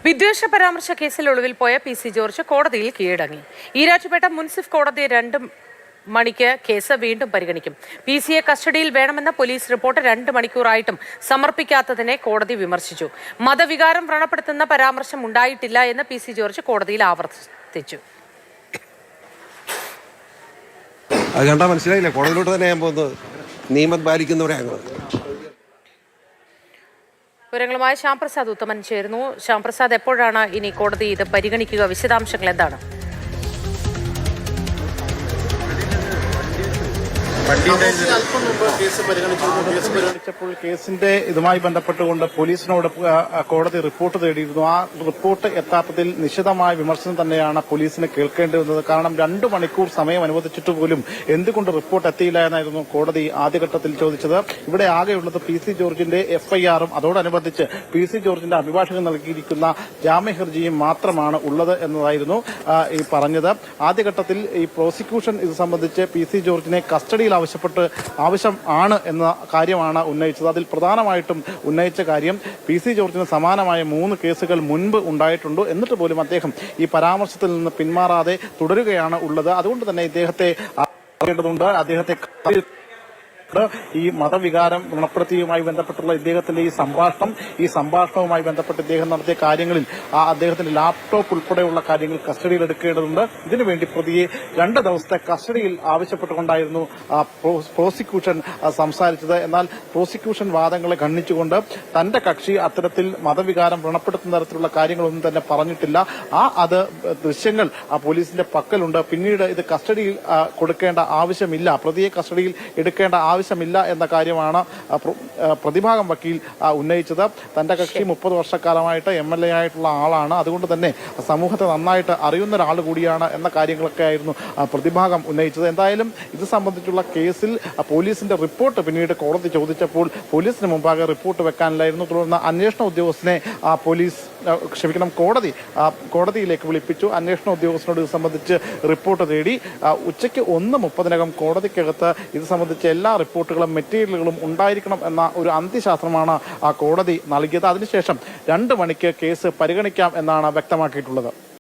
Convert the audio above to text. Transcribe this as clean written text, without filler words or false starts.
വിദ്വേഷ പരാമർശ കേസിൽ ഒളിവിൽ പോയ പി.സി. ജോർജ് കോടതിയിൽ കീഴടങ്ങി. ഈരാറ്റുപേട്ട മുൻസിഫ് കോടതി 2 മണിക്ക് കേസ് വീണ്ടും പരിഗണിക്കും. പി.സിയെ കസ്റ്റഡിയിൽ വേണമെന്ന പോലീസ് റിപ്പോർട്ട് 2 മണിക്കൂറായിട്ടും സമർപ്പിക്കാത്തതിനെ കോടതി വിമർശിച്ചു. മതവികാരം വ്രണപ്പെടുത്തുന്ന പരാമർശം ഉണ്ടായിട്ടില്ല എന്ന് പി.സി. ജോർജ് കോടതിയിൽ ആവർത്തിച്ചു. അത് കണ്ടാൽ മനസ്സിലായില്ലേ, കോടതിയിലോട്ട് തന്നെ ഞാൻ പോകുന്നത് നിയമം പാലിക്കുന്നവരെയാണ്. വിവരങ്ങളുമായി ശ്യാംപ്രസാദ് ഉത്തമൻ ചേരുന്നു. ശ്യാംപ്രസാദ്, എപ്പോഴാണ് ഇനി കോടതി ഇത് പരിഗണിക്കുക? വിശദാംശങ്ങൾ എന്താണ്? അല്പം മുമ്പ് കേസ് പരിഗണിച്ചപ്പോൾ കേസിന്റെ ഇതുമായി ബന്ധപ്പെട്ടുകൊണ്ട് പോലീസിനോട് കോടതി റിപ്പോർട്ട് തേടിയിരുന്നു. ആ റിപ്പോർട്ട് എത്താത്തതിൽ നിശിതമായ വിമർശനം തന്നെയാണ് പോലീസിന് കേൾക്കേണ്ടി വന്നത്. കാരണം 2 മണിക്കൂർ സമയം അനുവദിച്ചിട്ട് പോലും എന്തുകൊണ്ട് റിപ്പോർട്ട് എത്തിയില്ല എന്നായിരുന്നു കോടതി ആദ്യഘട്ടത്തിൽ ചോദിച്ചത്. ഇവിടെ ആകെയുള്ളത് പി.സി. ജോർജിന്റെ എഫ്ഐആറും അതോടനുബന്ധിച്ച് പി.സി. ജോർജിന്റെ അഭിഭാഷകൻ നൽകിയിരിക്കുന്ന ജാമ്യ ഹർജിയും മാത്രമാണ് ഉള്ളത് എന്നതായിരുന്നു ഈ പറഞ്ഞത്. ആദ്യഘട്ടത്തിൽ ഈ പ്രോസിക്യൂഷൻ ഇത് സംബന്ധിച്ച് പി.സി. ജോർജിനെ കസ്റ്റഡിയിൽ ആവശ്യം ആണ് എന്ന കാര്യമാണ് ഉന്നയിച്ചത്. അതിൽ പ്രധാനമായിട്ടും ഉന്നയിച്ച കാര്യം പി.സി. ജോർജിന് സമാനമായ 3 കേസുകൾ മുൻപ് ഉണ്ടായിട്ടുണ്ട്. എന്നിട്ട് പോലും അദ്ദേഹം ഈ പരാമർശത്തിൽ നിന്ന് പിന്മാറാതെ തുടരുകയാണ് ഉള്ളത്. അതുകൊണ്ട് തന്നെ ഇദ്ദേഹത്തെ അറിയേണ്ടതുണ്ട്. അദ്ദേഹത്തെ ഈ മതവികാരം ഗുണപ്പെടുത്തിയുമായി ബന്ധപ്പെട്ടുള്ള ഇദ്ദേഹത്തിന്റെ ഈ സംഭാഷണവുമായി ബന്ധപ്പെട്ട് ഇദ്ദേഹം നടത്തിയ കാര്യങ്ങളിൽ അദ്ദേഹത്തിന്റെ ലാപ്ടോപ്പ് ഉൾപ്പെടെയുള്ള കാര്യങ്ങൾ കസ്റ്റഡിയിൽ എടുക്കേണ്ടതുണ്ട്. ഇതിനുവേണ്ടി പ്രതിയെ 2 ദിവസത്തെ കസ്റ്റഡിയിൽ ആവശ്യപ്പെട്ടുകൊണ്ടായിരുന്നു പ്രോസിക്യൂഷൻ സംസാരിച്ചത്. എന്നാൽ പ്രോസിക്യൂഷൻ വാദങ്ങളെ ഖണ്ഡിച്ചുകൊണ്ട് തന്റെ കക്ഷി അത്തരത്തിൽ മതവികാരം വ്രണപ്പെടുത്തുന്ന തരത്തിലുള്ള കാര്യങ്ങളൊന്നും തന്നെ പറഞ്ഞിട്ടില്ല. അത് ദൃശ്യങ്ങൾ പോലീസിന്റെ പക്കലുണ്ട്. പിന്നീട് ഇത് കസ്റ്റഡിയിൽ കൊടുക്കേണ്ട ആവശ്യമില്ല, പ്രതിയെ കസ്റ്റഡിയിൽ എടുക്കേണ്ട ആവശ്യമില്ല എന്ന കാര്യമാണ് പ്രതിഭാഗം വക്കീൽ ഉന്നയിച്ചത്. തന്റെ കക്ഷി 30 വർഷക്കാലമായിട്ട് MLA ആയിട്ടുള്ള ആളാണ്. അതുകൊണ്ട് തന്നെ സമൂഹത്തെ നന്നായിട്ട് അറിയുന്ന ഒരാൾ കൂടിയാണ് എന്ന കാര്യങ്ങളൊക്കെ ആയിരുന്നു പ്രതിഭാഗം ഉന്നയിച്ചത്. എന്തായാലും ഇത് സംബന്ധിച്ചുള്ള കേസിൽ പോലീസിന്റെ റിപ്പോർട്ട് പിന്നീട് കോടതി ചോദിച്ചപ്പോൾ പോലീസിന് മുമ്പാകെ റിപ്പോർട്ട് വെക്കാനില്ലായിരുന്നു. തുടർന്ന് അന്വേഷണ ഉദ്യോഗസ്ഥനെ കോടതിയിലേക്ക് വിളിപ്പിച്ചു. അന്വേഷണ ഉദ്യോഗസ്ഥനോട് ഇത് സംബന്ധിച്ച് റിപ്പോർട്ട് തേടി. ഉച്ചയ്ക്ക് 1:30 കോടതിക്കകത്ത് ഇത് സംബന്ധിച്ച് എല്ലാ റിപ്പോർട്ടുകളും മെറ്റീരിയലുകളും ഉണ്ടായിരിക്കണം എന്ന ഒരു അന്ത്യശാസ്ത്രമാണ് കോടതി നൽകിയത്. അതിനുശേഷം 2 മണിക്ക് കേസ് പരിഗണിക്കാം എന്നാണ് വ്യക്തമാക്കിയിട്ടുള്ളത്.